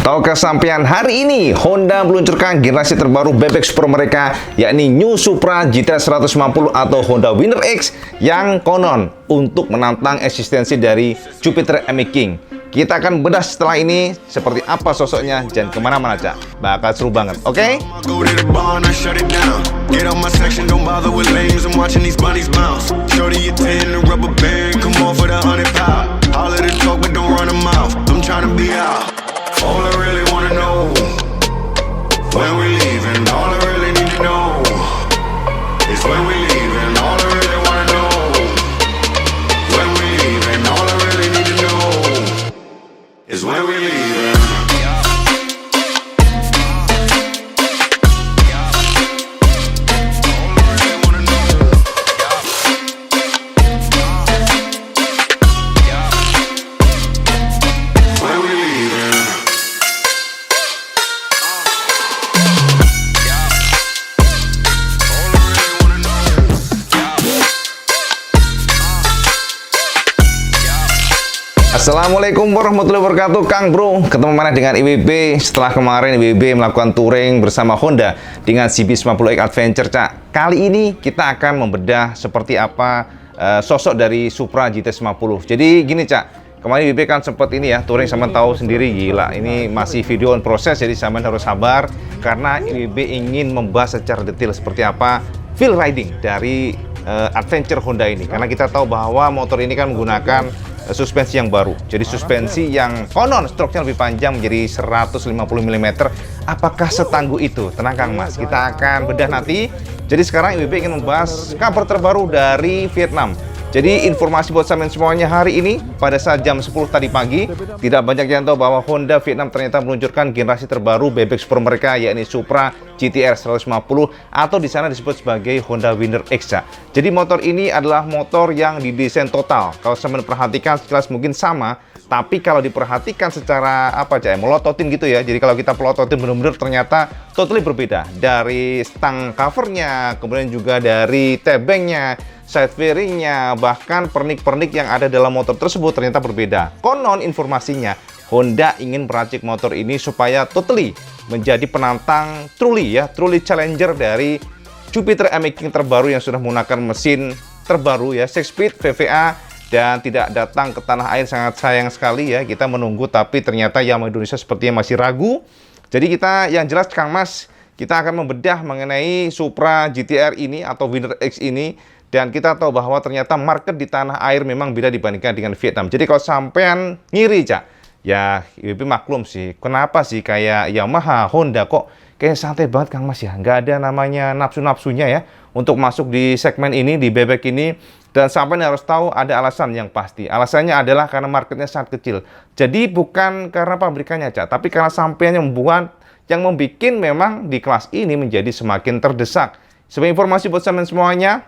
Tahukah sampean, hari ini Honda meluncurkan generasi terbaru bebek super mereka, yakni New Supra GTR 150 atau Honda Winner X yang konon untuk menantang eksistensi dari Jupiter MX King. Kita akan bedah setelah ini seperti apa sosoknya, jangan kemana-mana Cak, bakal seru banget, oke? All I really wanna know, when we leaving, all I really need to know is when we leaving, all I really wanna know, when we leaving, all I really need to know is when we leaving. Assalamualaikum warahmatullahi wabarakatuh, Kang Bro. Ketemu mana dengan IWB setelah kemarin IWB melakukan touring bersama Honda dengan CB90X Adventure, Cak. Kali ini kita akan membedah seperti apa sosok dari Supra GT50. Jadi gini, Cak. Kemarin IWB kan sempat ini ya, touring, sama tahu sendiri, gila. Ini masih video on proses, jadi sama harus sabar karena IWB ingin membahas secara detail seperti apa feel riding dari Adventure Honda ini. Karena kita tahu bahwa motor ini kan menggunakan suspensi yang baru. Jadi suspensi yang konon struknya lebih panjang menjadi 150 mm. Apakah setangguh itu? Tenang Kang Mas, kita akan bedah nanti. Jadi sekarang IWB ingin membahas kabar terbaru dari Vietnam. Jadi informasi buat sampean semuanya hari ini pada saat jam 10 tadi pagi, tidak banyak yang tahu bahwa Honda Vietnam ternyata meluncurkan generasi terbaru bebek super mereka, yakni Supra GTR 150 atau di sana disebut sebagai Honda Winner X. Jadi motor ini adalah motor yang didesain total. Kalau sampean perhatikan sekilas mungkin sama, tapi kalau diperhatikan secara melototin gitu ya. Jadi kalau kita pelototin benar-benar ternyata totally berbeda. Dari stang covernya, kemudian juga dari tebengnya, side fairingnya, bahkan pernik-pernik yang ada dalam motor tersebut ternyata berbeda. Konon informasinya, Honda ingin meracik motor ini supaya totally menjadi penantang truly challenger dari Jupiter MX King terbaru yang sudah menggunakan mesin terbaru ya, 6-speed VVA dan tidak datang ke tanah air. Sangat sayang sekali ya, kita menunggu tapi ternyata Yamaha Indonesia sepertinya masih ragu. Jadi kita yang jelas Kang Mas, kita akan membedah mengenai Supra GTR ini atau Winner X ini. Dan kita tahu bahwa ternyata market di tanah air memang beda dibandingkan dengan Vietnam. Jadi kalau sampean ngiri, Cak, ya IWB maklum sih. Kenapa sih kayak Yamaha, Honda kok kayak santai banget Kang Mas ya? Nggak ada namanya nafsu-nafsunya ya untuk masuk di segmen ini, di bebek ini. Dan sampean harus tahu ada alasan yang pasti. Alasannya adalah karena marketnya sangat kecil. Jadi bukan karena pabrikannya, Cak, tapi karena sampean yang membuat, yang membuat memang di kelas ini menjadi semakin terdesak. Sebagai informasi buat sampean semuanya,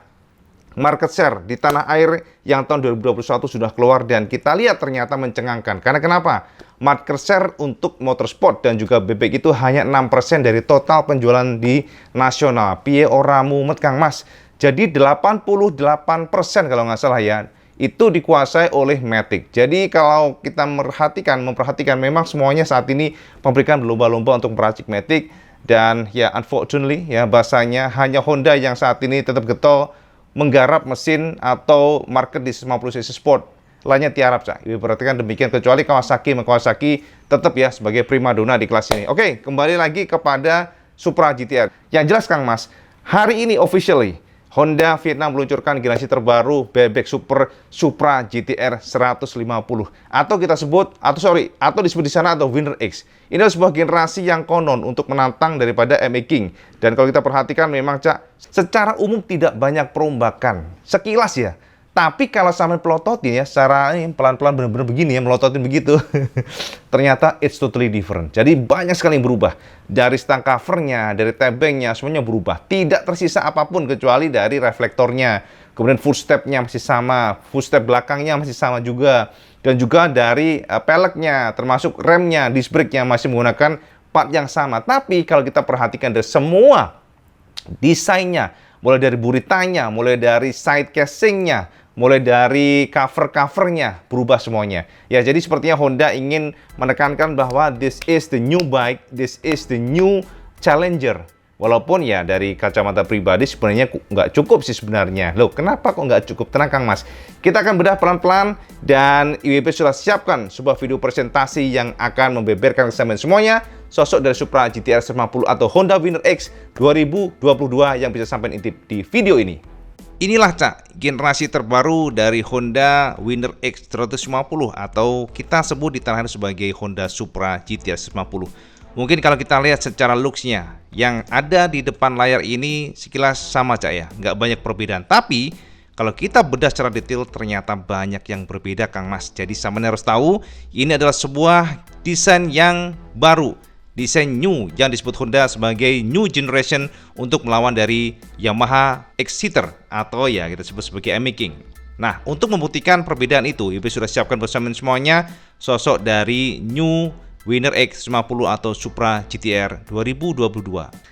market share di tanah air yang tahun 2021 sudah keluar dan kita lihat ternyata mencengangkan. Karena kenapa? Market share untuk motorsport dan juga bebek itu hanya 6% dari total penjualan di nasional. Piye ora mumet Kang Mas. Jadi 88% kalau nggak salah ya, itu dikuasai oleh Matic. Jadi kalau kita memperhatikan memang semuanya saat ini memberikan berlomba-lomba untuk meracik Matic. Dan ya unfortunately ya bahasanya hanya Honda yang saat ini tetap getol menggarap mesin atau market di 50cc sport. Lainnya tiarap, Cak. Perhatikan demikian, kecuali Kawasaki tetap ya sebagai primadona di kelas ini. Oke, kembali lagi kepada Supra GTR. Yang jelas Kang Mas, hari ini officially Honda Vietnam meluncurkan generasi terbaru bebek super Supra GTR 150 atau kita sebut atau disebut di sana atau Winner X. Ini adalah sebuah generasi yang konon untuk menantang daripada MX King. Dan kalau kita perhatikan memang, Cak, secara umum tidak banyak perombakan. Sekilas ya. Tapi kalau sampai pelototin ya, secara pelan-pelan benar-benar begini ya, melototin begitu. Ternyata it's totally different. Jadi banyak sekali yang berubah. Dari stang covernya, dari tebengnya, semuanya berubah. Tidak tersisa apapun kecuali dari reflektornya. Kemudian footstep-nya masih sama, footstep belakangnya masih sama juga. Dan juga dari peleknya, termasuk remnya, disc brake-nya masih menggunakan part yang sama. Tapi kalau kita perhatikan dari semua desainnya, mulai dari buritanya, mulai dari side casing-nya, mulai dari cover-covernya berubah semuanya. Ya, jadi sepertinya Honda ingin menekankan bahwa this is the new bike, this is the new challenger. Walaupun ya dari kacamata pribadi sebenarnya nggak cukup sih sebenarnya. Loh, kenapa kok nggak cukup? Tenang Kang Mas. Kita akan bedah pelan-pelan dan IWB sudah siapkan sebuah video presentasi yang akan membeberkan kesamaan semuanya sosok dari Supra GTR 150 atau Honda Winner X 2022 yang bisa sampai intip di video ini. Inilah Cak, generasi terbaru dari Honda Winner X 150 atau kita sebut di tanah air sebagai Honda Supra GTR 150. Mungkin kalau kita lihat secara looks-nya, yang ada di depan layar ini sekilas sama Cak ya, nggak banyak perbedaan. Tapi kalau kita bedah secara detail ternyata banyak yang berbeda Kang Mas. Jadi sama harus tahu, ini adalah sebuah desain yang baru, desain new yang disebut Honda sebagai new generation untuk melawan dari Yamaha Exciter atau ya kita sebut sebagai MX King. Nah, untuk membuktikan perbedaan itu, IWB sudah siapkan bersama semuanya sosok dari new Winner X 50 atau Supra GTR 2022.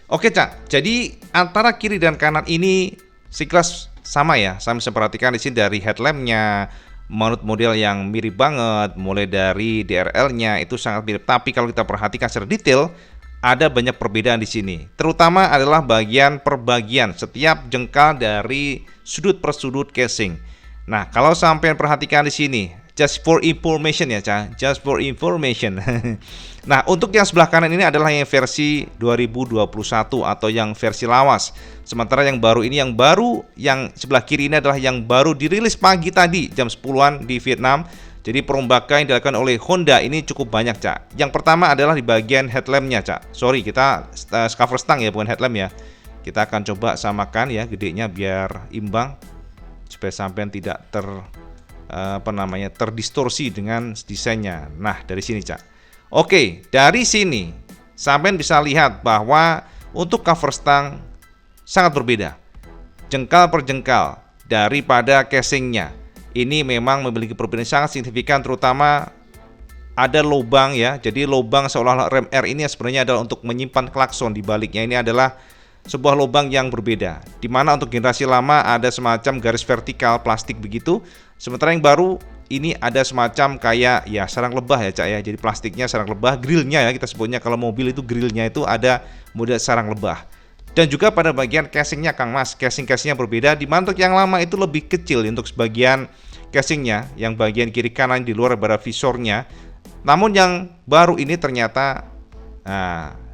Oke Cak, jadi antara kiri dan kanan ini sekilas sama ya. Saya bisa perhatikan di sini dari headlampnya, menurut model yang mirip banget, mulai dari DRL-nya itu sangat mirip. Tapi kalau kita perhatikan secara detail, ada banyak perbedaan di sini. Terutama adalah bagian per bagian, setiap jengkal dari sudut per sudut casing. Nah, kalau sampai perhatikan di sini, just for information ya Cak, just for information. Nah, untuk yang sebelah kanan ini adalah yang versi 2021 atau yang versi lawas. Sementara yang baru ini, yang sebelah kiri ini adalah yang baru dirilis pagi tadi jam 10-an di Vietnam. Jadi perombakan yang dilakukan oleh Honda ini cukup banyak Cak. Yang pertama adalah di bagian headlampnya Cak. Sorry, kita cover stang ya, bukan headlamp ya. Kita akan coba samakan ya gedenya biar imbang supaya sampai tidak terdistorsi dengan desainnya. Nah, dari sini Cak. Oke, dari sini sampean bisa lihat bahwa untuk cover stang sangat berbeda. Jengkal per jengkal daripada casingnya. Ini memang memiliki perbedaan sangat signifikan, terutama ada lubang ya. Jadi lubang seolah-olah rem R ini sebenarnya adalah untuk menyimpan klakson, di baliknya ini adalah sebuah lubang yang berbeda. Dimana untuk generasi lama ada semacam garis vertikal plastik begitu. Sementara yang baru ini ada semacam kayak ya sarang lebah ya Cak ya. Jadi plastiknya sarang lebah, grillnya ya kita sebutnya, kalau mobil itu grillnya itu ada model sarang lebah. Dan juga pada bagian casingnya Kang Mas, casing-casingnya berbeda. Di mana untuk yang lama itu lebih kecil untuk sebagian casingnya, yang bagian kiri kanan di luar pada visornya. Namun yang baru ini ternyata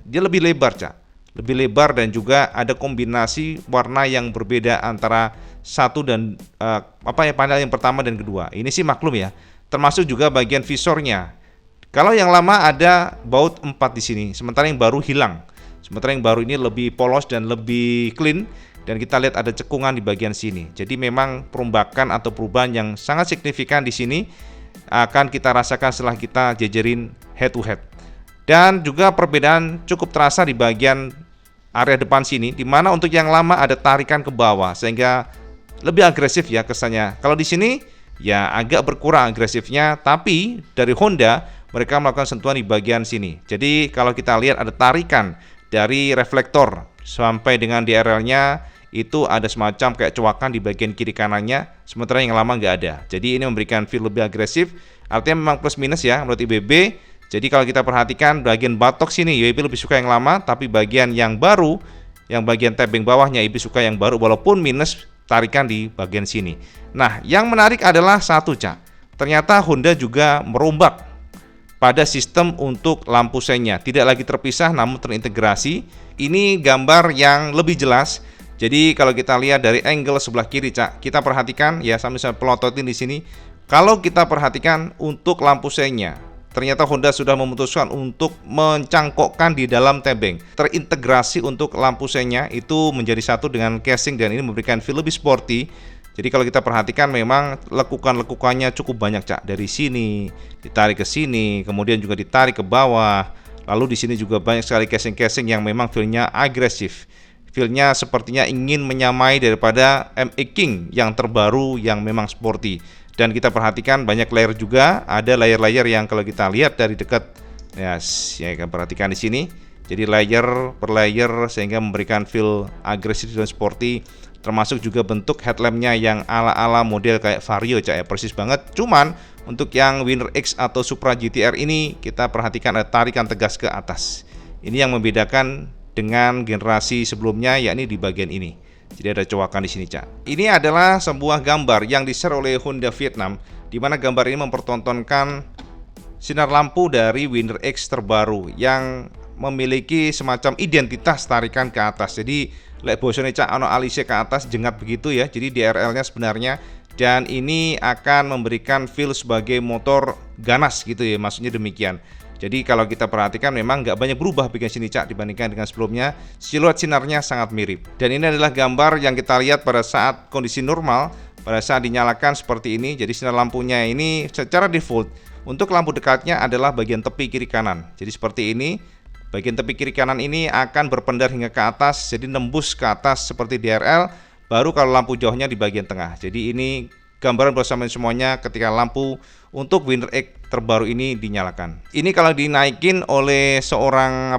dia lebih lebar Cak, lebih lebar dan juga ada kombinasi warna yang berbeda antara satu dan panel yang pertama dan kedua. Ini sih maklum ya. Termasuk juga bagian visornya. Kalau yang lama ada baut 4 di sini, sementara yang baru hilang. Sementara yang baru ini lebih polos dan lebih clean, dan kita lihat ada cekungan di bagian sini. Jadi memang perombakan atau perubahan yang sangat signifikan di sini akan kita rasakan setelah kita jejerin head to head. Dan juga perbedaan cukup terasa di bagian area depan sini, di mana untuk yang lama ada tarikan ke bawah sehingga lebih agresif ya kesannya. Kalau di sini ya agak berkurang agresifnya, tapi dari Honda mereka melakukan sentuhan di bagian sini. Jadi kalau kita lihat ada tarikan dari reflektor sampai dengan DRL-nya itu ada semacam kayak cowakan di bagian kiri kanannya, sementara yang lama nggak ada. Jadi ini memberikan feel lebih agresif. Artinya memang plus minus ya menurut IWB. Jadi kalau kita perhatikan bagian batok sini IWB lebih suka yang lama, tapi bagian yang baru, yang bagian tebing bawahnya IWB suka yang baru walaupun minus tarikan di bagian sini. Nah, yang menarik adalah satu Cak. Ternyata Honda juga merombak pada sistem untuk lampu senya. Tidak lagi terpisah namun terintegrasi. Ini gambar yang lebih jelas. Jadi kalau kita lihat dari angle sebelah kiri Cak, kita perhatikan ya, sambil saya pelototin di sini. Kalau kita perhatikan untuk lampu senya, ternyata Honda sudah memutuskan untuk mencangkokkan di dalam tebeng. Terintegrasi untuk lampu senya itu menjadi satu dengan casing, dan ini memberikan feel lebih sporty. Jadi kalau kita perhatikan memang lekukan-lekukannya cukup banyak Cak. Dari sini ditarik ke sini, kemudian juga ditarik ke bawah. Lalu di sini juga banyak sekali casing-casing yang memang feel-nya agresif. Feel-nya sepertinya ingin menyamai daripada MX King yang terbaru yang memang sporty. Dan kita perhatikan banyak layer juga, ada layer-layer yang kalau kita lihat dari dekat ya kita perhatikan di sini. Jadi layer per layer sehingga memberikan feel agresif dan sporty. termasuk juga bentuk headlampnya yang ala-ala model kayak Vario Cak ya, persis banget. Cuman untuk yang Winner X atau Supra GTR ini kita perhatikan ada tarikan tegas ke atas. Ini yang membedakan dengan generasi sebelumnya, yakni di bagian ini. Jadi ada coakan di sini Cak. Ini adalah sebuah gambar yang di-share oleh Honda Vietnam, di mana gambar ini mempertontonkan sinar lampu dari Winner X terbaru yang memiliki semacam identitas tarikan ke atas. Jadi lek bosone Cak ono alise ke atas jengat begitu ya. Jadi DRL-nya sebenarnya, dan ini akan memberikan feel sebagai motor ganas gitu ya, maksudnya demikian. Jadi kalau kita perhatikan memang nggak banyak berubah bagian sini Cak dibandingkan dengan sebelumnya. Siluet sinarnya sangat mirip. Dan ini adalah gambar yang kita lihat pada saat kondisi normal, pada saat dinyalakan seperti ini. Jadi sinar lampunya ini secara default untuk lampu dekatnya adalah bagian tepi kiri kanan. Jadi seperti ini. Bagian tepi kiri kanan ini akan berpendar hingga ke atas, jadi nembus ke atas seperti DRL. Baru kalau lampu jauhnya di bagian tengah. Jadi ini gambaran bersama semuanya ketika lampu untuk Winner X terbaru ini dinyalakan. Ini kalau dinaikin oleh seorang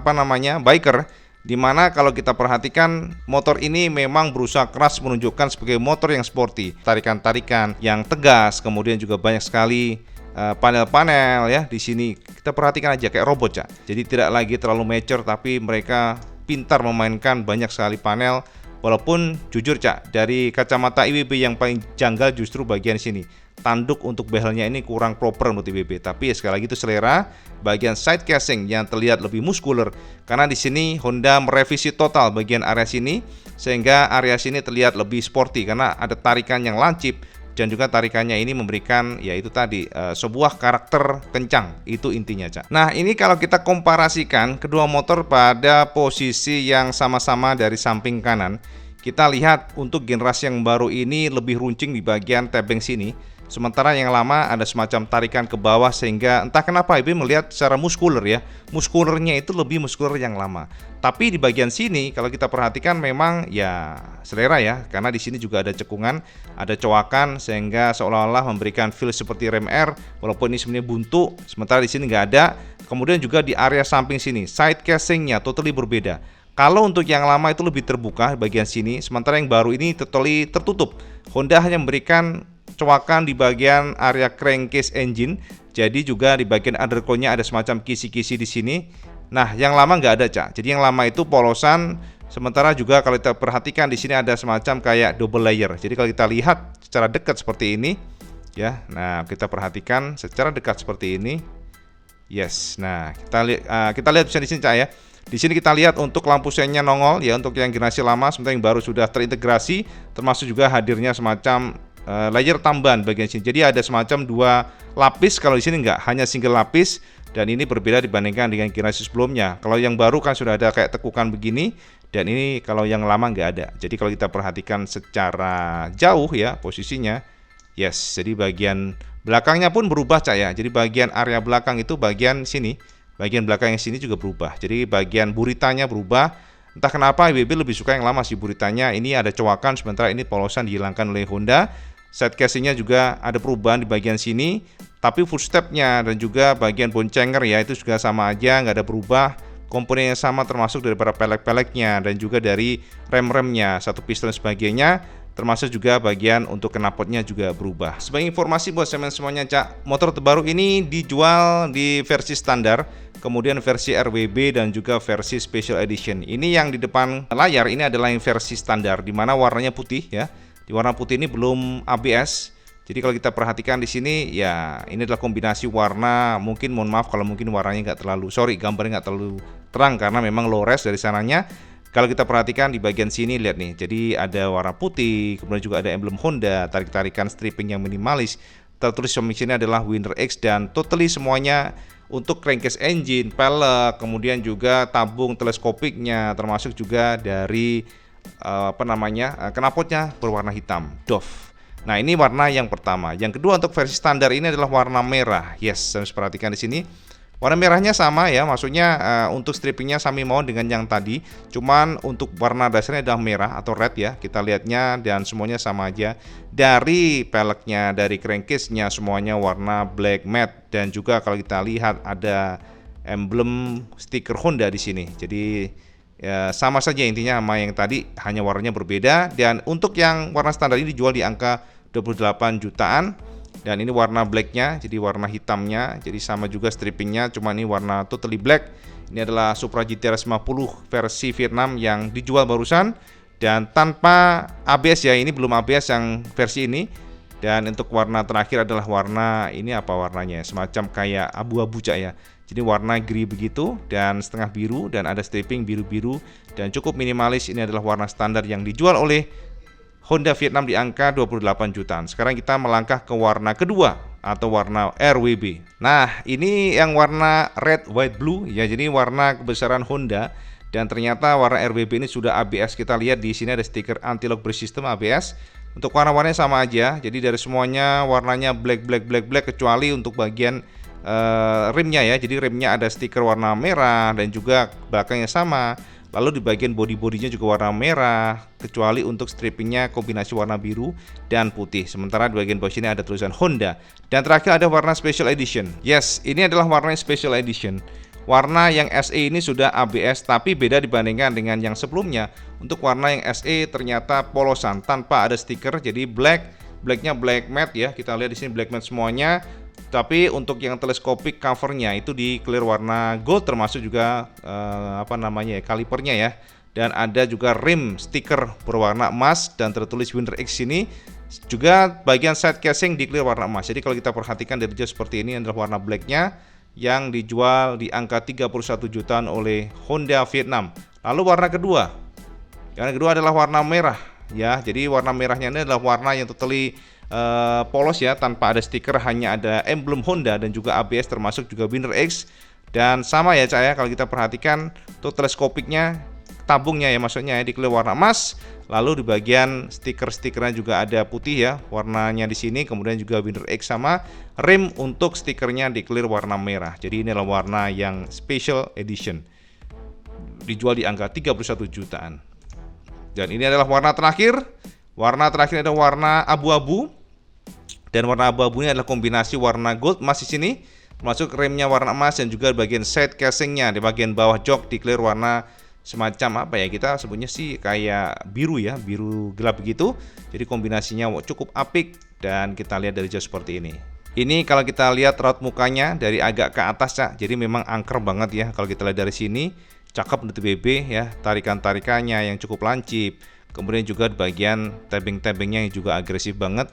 biker, dimana kalau kita perhatikan motor ini memang berusaha keras menunjukkan sebagai motor yang sporty, tarikan-tarikan yang tegas, kemudian juga banyak sekali panel-panel ya di sini. Kita perhatikan aja kayak robot Cak. Jadi tidak lagi terlalu mature, tapi mereka pintar memainkan banyak sekali panel. Walaupun jujur Cak, dari kacamata IWB yang paling janggal justru bagian sini. Tanduk untuk behelnya ini kurang proper menurut IWB. Tapi ya sekali lagi itu selera. Bagian side casing yang terlihat lebih muskuler, karena di sini Honda merevisi total bagian area sini sehingga area sini terlihat lebih sporty karena ada tarikan yang lancip. Dan juga tarikannya ini memberikan yaitu tadi sebuah karakter kencang, itu intinya Cak. Nah ini kalau kita komparasikan kedua motor pada posisi yang sama-sama dari samping kanan, kita lihat untuk generasi yang baru ini lebih runcing di bagian tebeng sini. Sementara yang lama ada semacam tarikan ke bawah, sehingga entah kenapa IB melihat secara muskuler ya, muskulernya itu lebih muskuler yang lama. Tapi di bagian sini kalau kita perhatikan memang ya selera ya, karena di sini juga ada cekungan, ada coakan, sehingga seolah-olah memberikan feel seperti rem R, walaupun ini sebenarnya buntu. Sementara di sini nggak ada. Kemudian juga di area samping sini side casingnya totally berbeda. Kalau untuk yang lama itu lebih terbuka bagian sini, sementara yang baru ini totally tertutup. Honda hanya memberikan coakan di bagian area crankcase engine, jadi juga di bagian undercoat-nya ada semacam kisi-kisi di sini. Nah, yang lama nggak ada Cak. Jadi yang lama itu polosan, sementara juga kalau kita perhatikan di sini ada semacam kayak double layer. Jadi kalau kita lihat secara dekat seperti ini, ya. Nah, kita perhatikan secara dekat seperti ini. Yes. Nah, kita lihat bisa di sini Cak ya. Di sini kita lihat untuk lampu seinnya nongol ya untuk yang generasi lama, sementara yang baru sudah terintegrasi, termasuk juga hadirnya semacam layer tambahan bagian sini. Jadi ada semacam dua lapis, kalau di sini enggak, hanya single lapis, dan ini berbeda dibandingkan dengan generasi sebelumnya. Kalau yang baru kan sudah ada kayak tekukan begini, dan ini kalau yang lama enggak ada. Jadi kalau kita perhatikan secara jauh ya posisinya, yes, jadi bagian belakangnya pun berubah Cak ya. Jadi bagian area belakang itu bagian sini, bagian belakang yang sini juga berubah. Jadi bagian buritanya berubah. Entah kenapa IWB lebih suka yang lama sih buritanya. Ini ada coakan, sementara ini polosan dihilangkan oleh Honda. Side casingnya juga ada perubahan di bagian sini, tapi footstepnya dan juga bagian boncenger ya itu juga sama aja, nggak ada berubah. Komponen yang sama termasuk dari para pelek-peleknya dan juga dari rem-remnya, satu piston sebagainya, termasuk juga bagian untuk knalpotnya juga berubah. Sebagai informasi buat semuanya Cak, motor terbaru ini dijual di versi standar, kemudian versi RWB dan juga versi special edition. Ini yang di depan layar ini adalah yang versi standar, di mana warnanya putih ya. Di warna putih ini belum ABS. Jadi kalau kita perhatikan di sini ya ini adalah kombinasi warna, mungkin mohon maaf kalau mungkin warnanya nggak terlalu, gambarnya nggak terlalu terang karena memang low res dari sananya. Kalau kita perhatikan di bagian sini lihat nih, jadi ada warna putih, kemudian juga ada emblem Honda, tarik-tarikan stripping yang minimalis. Tertulis di sini adalah Winner X dan totally semuanya untuk crankcase engine, pelek, kemudian juga tabung teleskopiknya, termasuk juga dari knalpotnya berwarna hitam, doff. Nah, ini warna yang pertama. Yang kedua untuk versi standar ini adalah warna merah. Yes, harus perhatikan di sini. Warna merahnya sama ya, maksudnya untuk strippingnya sami mawon dengan yang tadi. Cuman untuk warna dasarnya adalah merah atau red ya. Kita lihatnya dan semuanya sama aja. Dari peleknya, dari crankcase-nya semuanya warna black matte, dan juga kalau kita lihat ada emblem stiker Honda di sini. Jadi Ya, sama saja intinya sama yang tadi, hanya warnanya berbeda. Dan untuk yang warna standar ini dijual di angka 28 jutaan. Dan ini warna blacknya, jadi warna hitamnya, jadi sama juga strippingnya, cuma ini warna totally black. Ini adalah Supra GTR 50 versi Vietnam yang dijual barusan dan tanpa ABS ya, ini belum ABS yang versi ini. Dan untuk warna terakhir adalah warna ini, apa warnanya, semacam kayak abu-abu Cak ya. Jadi warna grey begitu dan setengah biru dan ada stripping biru-biru dan cukup minimalis. Ini adalah warna standar yang dijual oleh Honda Vietnam di angka 28 jutaan. Sekarang kita melangkah ke warna kedua atau warna RWB. Nah, ini yang warna red, white, blue ya. Jadi warna kebesaran Honda. Dan ternyata warna RWB ini sudah ABS. Kita lihat di sini ada stiker anti-lock brake system ABS. Untuk warna-warnanya sama aja. Jadi dari semuanya warnanya black kecuali untuk bagian rimnya ya. Jadi rimnya ada stiker warna merah dan juga belakangnya sama. Lalu di bagian body-bodinya juga warna merah, kecuali untuk strippingnya kombinasi warna biru dan putih. Sementara di bagian bawah sini ada tulisan Honda. Dan terakhir ada warna Special Edition. Yes, ini adalah warna Special Edition. Warna yang SE ini sudah ABS, tapi beda dibandingkan dengan yang sebelumnya. Untuk warna yang SE ternyata polosan tanpa ada stiker, jadi blacknya black matte ya. Kita lihat di sini black matte semuanya. Tapi untuk yang teleskopik covernya itu di clear warna gold, termasuk juga kalipernya ya. Dan ada juga rim stiker berwarna emas dan tertulis Winner X ini. Juga bagian side casing di clear warna emas. Jadi kalau kita perhatikan dari jauh seperti ini adalah warna blacknya yang dijual di angka 31 jutaan oleh Honda Vietnam. Lalu warna kedua. Yang kedua adalah warna merah ya. Jadi warna merahnya ini adalah warna yang totally polos ya, tanpa ada stiker, hanya ada emblem Honda dan juga ABS termasuk juga Winner X. Dan sama ya Cak ya, kalau kita perhatikan untuk teleskopiknya, tabungnya ya maksudnya ya, di clear warna emas. Lalu di bagian stikernya juga ada putih ya warnanya di sini, kemudian juga Winner X sama rim untuk stikernya di clear warna merah. Jadi ini adalah warna yang special edition. Dijual di angka 31 jutaan. Dan ini adalah warna terakhir. Warna terakhir adalah warna abu-abu. Dan warna abu-abu ini adalah kombinasi warna gold emas di sini, termasuk remnya warna emas dan juga bagian side casingnya di bagian bawah jok di clear warna semacam apa ya, kita sebutnya sih kayak biru ya, biru gelap begitu. Jadi kombinasinya cukup apik dan kita lihat dari jauh seperti ini. Ini kalau kita lihat raut mukanya dari agak ke atas Cak, jadi memang angker banget ya. Kalau kita lihat dari sini cakep untuk BB ya, tarikan-tarikannya yang cukup lancip. Kemudian juga di bagian tebing-tebingnya yang juga agresif banget.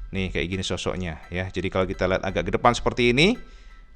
Nih kayak gini sosoknya ya. Jadi kalau kita lihat agak ke depan seperti ini,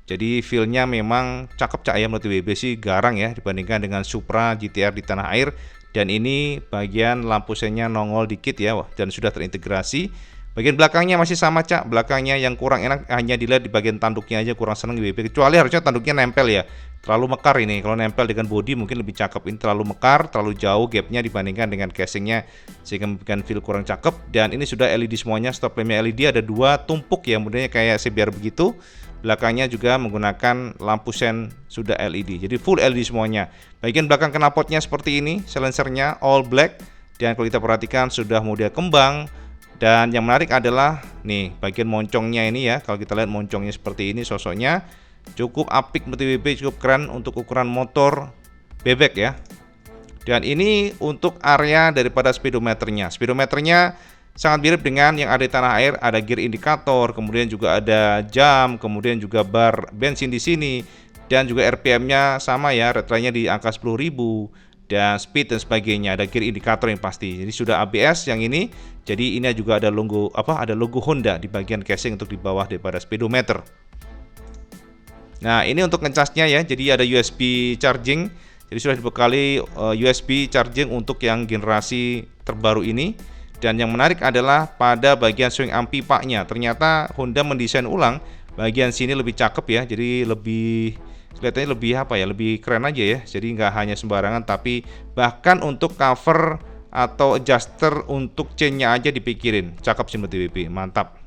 jadi feel-nya memang cakep Cak ya, menurut WB sih garang ya dibandingkan dengan Supra GTR di tanah air. Dan ini bagian lampu sennya nongol dikit ya dan sudah terintegrasi. Bagian belakangnya masih sama Cak, belakangnya yang kurang enak hanya dilihat di bagian tanduknya aja, kurang seneng WB, kecuali harusnya tanduknya nempel ya. Terlalu mekar ini, kalau nempel dengan bodi mungkin lebih cakep. Ini terlalu mekar, terlalu jauh gapnya dibandingkan dengan casingnya, sehingga memberikan feel kurang cakep. Dan ini sudah LED semuanya, stop lampnya LED ada dua tumpuk ya, modelnya kayak CBR begitu. Belakangnya juga menggunakan lampu sen sudah LED, jadi full LED semuanya. Bagian belakang knalpotnya seperti ini, silencernya all black. Dan kalau kita perhatikan sudah model kembang. Dan yang menarik adalah nih bagian moncongnya ini ya. Kalau kita lihat moncongnya seperti ini, sosoknya cukup apik, MTBB cukup keren untuk ukuran motor bebek ya. Dan ini untuk area daripada speedometernya. Speedometernya sangat mirip dengan yang ada di tanah air. Ada gear indikator, kemudian juga ada jam, kemudian juga bar bensin di sini. Dan juga RPM-nya sama ya, retranya di angka 10.000. Dan speed dan sebagainya, ada gear indikator yang pasti. Jadi sudah ABS yang ini. Jadi ini juga ada logo ada logo Honda di bagian casing untuk di bawah daripada speedometer. Nah, ini untuk ngecasnya ya. Jadi ada USB charging. Jadi sudah dibekali USB charging untuk yang generasi terbaru ini. Dan yang menarik adalah pada bagian swing arm pipanya. Ternyata Honda mendesain ulang bagian sini lebih cakep ya. Jadi lebih kelihatannya lebih keren aja ya. Jadi nggak hanya sembarangan, tapi bahkan untuk cover atau adjuster untuk chainnya aja dipikirin. Cakep sih menurut WB, mantap.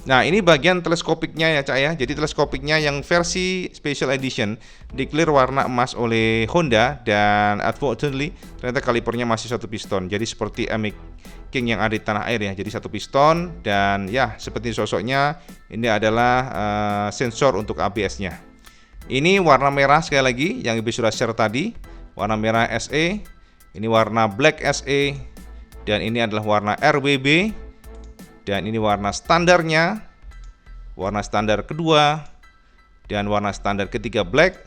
Nah, ini bagian teleskopiknya ya Cak ya. Jadi teleskopiknya yang versi Special Edition di clear warna emas oleh Honda. Dan unfortunately ternyata kalipernya masih satu piston. Jadi seperti Amic King yang ada di tanah air ya. Jadi satu piston. Dan ya seperti sosoknya, ini adalah sensor untuk ABS nya. Ini warna merah sekali lagi yang Ibu sudah share tadi. warna merah SE, ini warna black SE, dan ini adalah warna RWB, dan ini warna standarnya, warna standar kedua, dan warna standar ketiga black,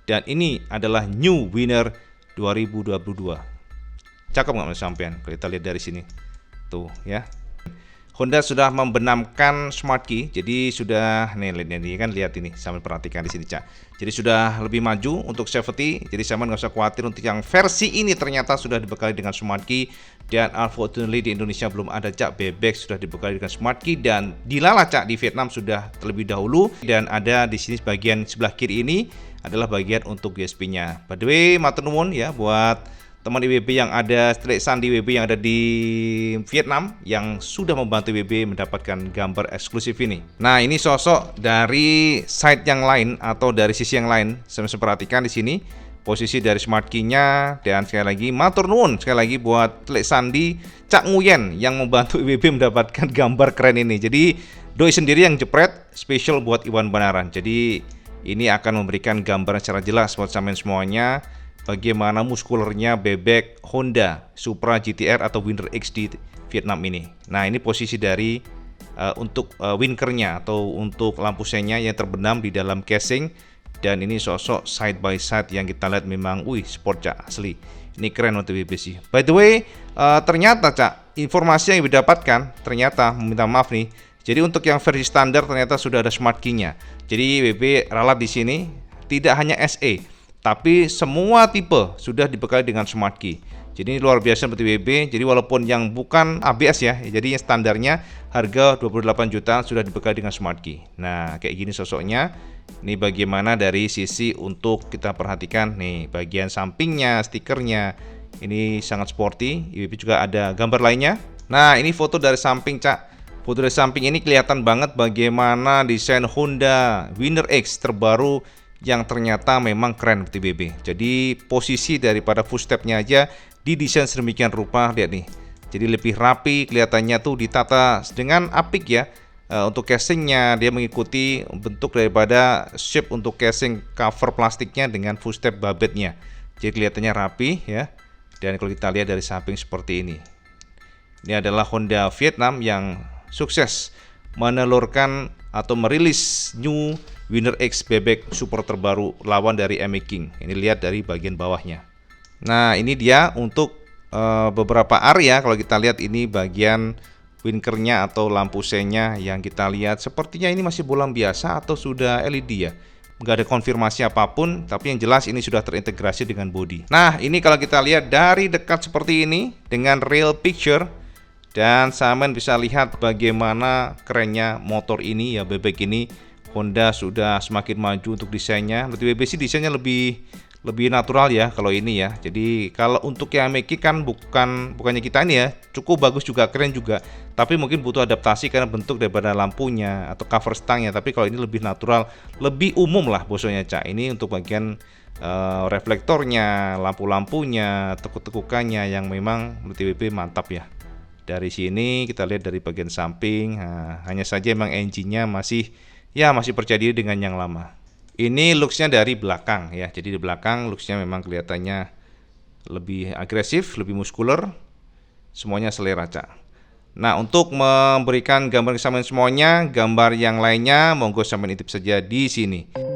dan ini adalah new winner 2022. Cakep nggak mas sampean? Kalau kita lihat dari sini, tuh ya. Honda sudah membenamkan smart key, jadi sudah nih kan lihat ini, sambil perhatikan di sini Cak. Jadi sudah lebih maju untuk safety, jadi sama nggak usah khawatir untuk yang versi ini ternyata sudah dibekali dengan smart key. Dan unfortunately di Indonesia belum ada Cak, bebek sudah dibekali dengan smart key dan dilala Cak di Vietnam sudah terlebih dahulu. Dan ada di sini bagian sebelah kiri ini adalah bagian untuk USB-nya. By the way, matur nuwun ya buat teman IWB yang ada, Straight Sun di IWB yang ada di Vietnam yang sudah membantu IWB mendapatkan gambar eksklusif ini. Nah, ini sosok dari side yang lain atau dari sisi yang lain. Saya perhatikan di sini posisi dari smart key-nya, dan sekali lagi matur nuwun sekali lagi buat Straight Sun di Cak Nguyen yang membantu IWB mendapatkan gambar keren ini. Jadi doi sendiri yang jepret spesial buat Iwan Banaran. Jadi ini akan memberikan gambaran secara jelas buat sampean semuanya bagaimana muskulernya bebek Honda Supra GTR atau Winner X di Vietnam ini. Nah, ini posisi dari untuk winkernya atau untuk lampu senya yang terbenam di dalam casing, dan ini sosok side by side yang kita lihat memang sport Cak, asli. Ini keren untuk WB sih. By the way, ternyata Cak, informasi yang didapatkan ternyata, minta maaf nih. Jadi untuk yang versi standar ternyata sudah ada smart key-nya. Jadi WB ralat di sini tidak hanya SE, tapi semua tipe sudah dibekali dengan smart key. Jadi ini luar biasa seperti WB. Jadi walaupun yang bukan ABS ya, jadi yang standarnya harga 28 juta sudah dibekali dengan smart key. Nah, kayak gini sosoknya. Ini bagaimana dari sisi untuk kita perhatikan nih bagian sampingnya, stikernya. Ini sangat sporty. WB juga ada gambar lainnya. Nah, ini foto dari samping Cak. Foto dari samping ini kelihatan banget bagaimana desain Honda Winner X terbaru yang ternyata memang keren TBB. Jadi posisi daripada footstep-nya aja didesain sedemikian rupa, lihat nih. Jadi lebih rapi, kelihatannya tuh ditata dengan apik ya. Untuk casingnya dia mengikuti bentuk daripada shape untuk casing cover plastiknya dengan footstep babetnya. Jadi kelihatannya rapi ya. Dan kalau kita lihat dari samping seperti ini. Ini adalah Honda Vietnam yang sukses menelurkan atau merilis new Winner X bebek super terbaru lawan dari MA King. Ini lihat dari bagian bawahnya. Nah, ini dia untuk beberapa area. Kalau kita lihat ini bagian winkernya atau lampu senya yang kita lihat sepertinya ini masih bolam biasa atau sudah LED ya. Nggak ada konfirmasi apapun, tapi yang jelas ini sudah terintegrasi dengan bodi. Nah, ini kalau kita lihat dari dekat seperti ini dengan real picture, dan sampean bisa lihat bagaimana kerennya motor ini ya, bebek ini. Honda sudah semakin maju untuk desainnya. Berarti WB sih desainnya lebih natural ya kalau ini ya. Jadi kalau untuk yang Meki kan bukannya kita ini ya, cukup bagus juga, keren juga. Tapi mungkin butuh adaptasi karena bentuk daripada lampunya atau cover stangnya. Tapi kalau ini lebih natural, lebih umum lah bosnya Cak. Ini untuk bagian reflektornya, lampu-lampunya, tekuk-tekukannya yang memang menurut WB mantap ya. Dari sini kita lihat dari bagian samping, hanya saja emang engine-nya masih percaya diri dengan yang lama. Ini looks-nya dari belakang ya. Jadi di belakang looks-nya memang kelihatannya lebih agresif, lebih muskuler. Semuanya selera Cak. Nah, untuk memberikan gambar kesamaan semuanya, gambar yang lainnya monggo sampean intip saja di sini.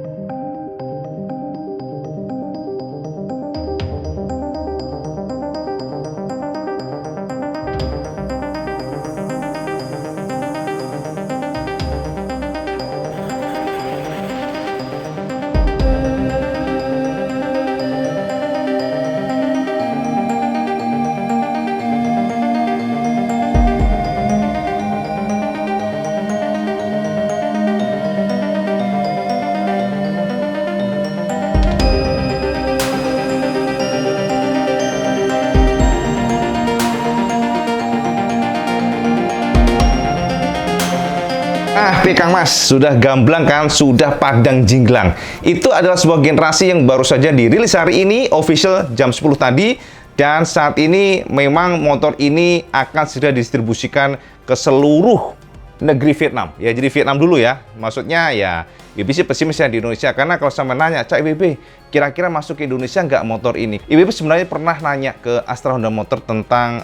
Kang Mas, sudah gamblang kan, sudah padang jinglang. Itu adalah sebuah generasi yang baru saja dirilis hari ini, official jam 10 tadi. Dan saat ini memang motor ini akan segera didistribusikan ke seluruh negeri Vietnam. Ya, jadi Vietnam dulu ya. Maksudnya ya, WB sih pesimis ya di Indonesia. Karena kalau sama nanya, Cak WB, kira-kira masuk ke Indonesia nggak motor ini? IWB sebenarnya pernah nanya ke Astra Honda Motor tentang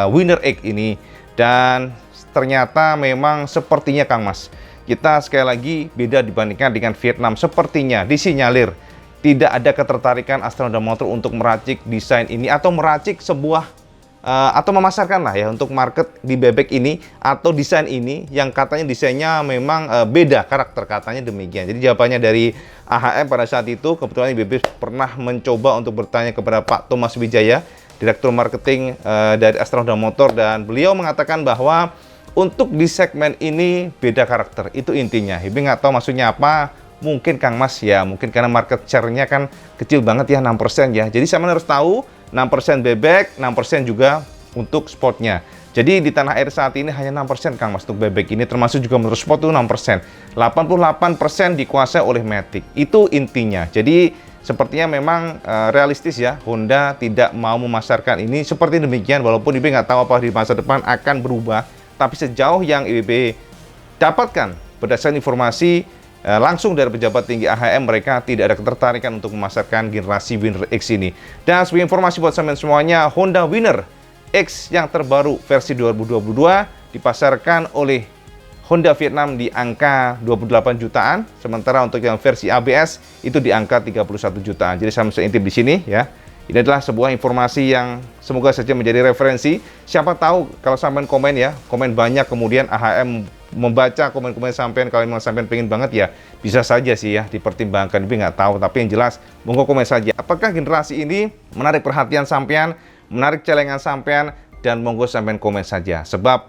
Winner X ini, dan ternyata memang sepertinya Kang Mas, kita sekali lagi beda dibandingkan dengan Vietnam. Sepertinya disinyalir tidak ada ketertarikan Astra Honda Motor untuk meracik desain ini atau meracik sebuah atau memasarkan lah ya untuk market di bebek ini atau desain ini yang katanya desainnya memang beda karakter, katanya demikian. Jadi jawabannya dari AHM pada saat itu, kebetulan IWB pernah mencoba untuk bertanya kepada Pak Thomas Wijaya, Direktur Marketing dari Astra Honda Motor, dan beliau mengatakan bahwa untuk di segmen ini beda karakter, itu intinya. IWB nggak tahu maksudnya apa. Mungkin Kang Mas ya, mungkin karena market share-nya kan kecil banget ya, 6% ya. Jadi saya harus tahu 6% bebek, 6% juga untuk sportnya. Jadi di tanah air saat ini hanya 6% Kang Mas untuk bebek ini, termasuk juga menurut sport itu 6%. 88% dikuasai oleh Matic. Itu intinya. Jadi sepertinya memang realistis ya, Honda tidak mau memasarkan ini seperti demikian, walaupun IWB nggak tahu apa di masa depan akan berubah. Tapi sejauh yang IWB dapatkan berdasarkan informasi langsung dari pejabat tinggi AHM, mereka tidak ada ketertarikan untuk memasarkan generasi Winner X ini. Dan sebagai informasi buat sampean semuanya, Honda Winner X yang terbaru versi 2022 dipasarkan oleh Honda Vietnam di angka 28 jutaan, sementara untuk yang versi ABS itu di angka 31 jutaan. Jadi sama seintip di sini ya. Ini adalah sebuah informasi yang semoga saja menjadi referensi. Siapa tahu kalau sampean komen ya, komen banyak kemudian AHM membaca komen-komen sampean, kalau memang sampean pengen banget ya bisa saja sih ya dipertimbangkan. Tapi nggak tahu, tapi yang jelas monggo komen saja. Apakah generasi ini menarik perhatian sampean, menarik celengan sampean, dan monggo sampean komen saja. Sebab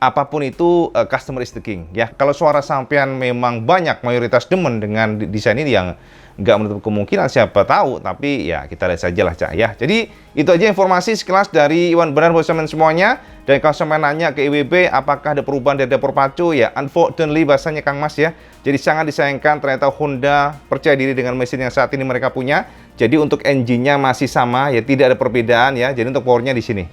apapun itu customer is the king ya. Kalau suara sampean memang banyak mayoritas demen dengan desain ini, yang nggak menutup kemungkinan siapa tahu, tapi ya kita lihat saja lah Cak ya. Jadi itu aja informasi sekilas dari Iwan Benar buat sampean semuanya. Dan kalau sampean nanya ke IWB apakah ada perubahan dari dapur pacu, ya unfortunately bahasanya Kang Mas ya. Jadi sangat disayangkan, ternyata Honda percaya diri dengan mesin yang saat ini mereka punya. Jadi untuk engine-nya masih sama ya, tidak ada perbedaan ya. Jadi untuk powernya di sini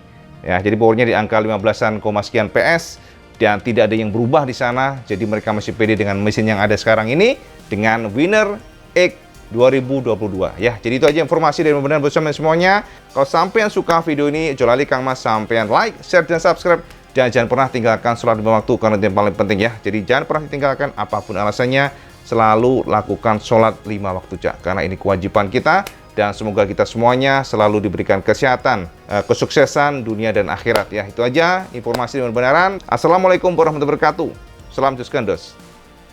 ya, jadi powernya di angka 15-an sekian PS dan tidak ada yang berubah di sana. Jadi mereka masih pede dengan mesin yang ada sekarang ini dengan Winner X 2022 ya. Jadi itu aja informasi dari Benar buat sampean semuanya. Kalau sampean suka video ini, jolali Kang Mas sampean like, share, dan subscribe. Dan jangan pernah tinggalkan sholat 5 waktu, karena itu yang paling penting ya. Jadi jangan pernah ditinggalkan apapun alasannya, selalu lakukan sholat 5 waktu Cak, karena ini kewajiban kita. Dan semoga kita semuanya selalu diberikan kesehatan, kesuksesan dunia dan akhirat ya. Itu aja informasi dari Benaran. Assalamualaikum warahmatullahi wabarakatuh. Salam Cus Gandos.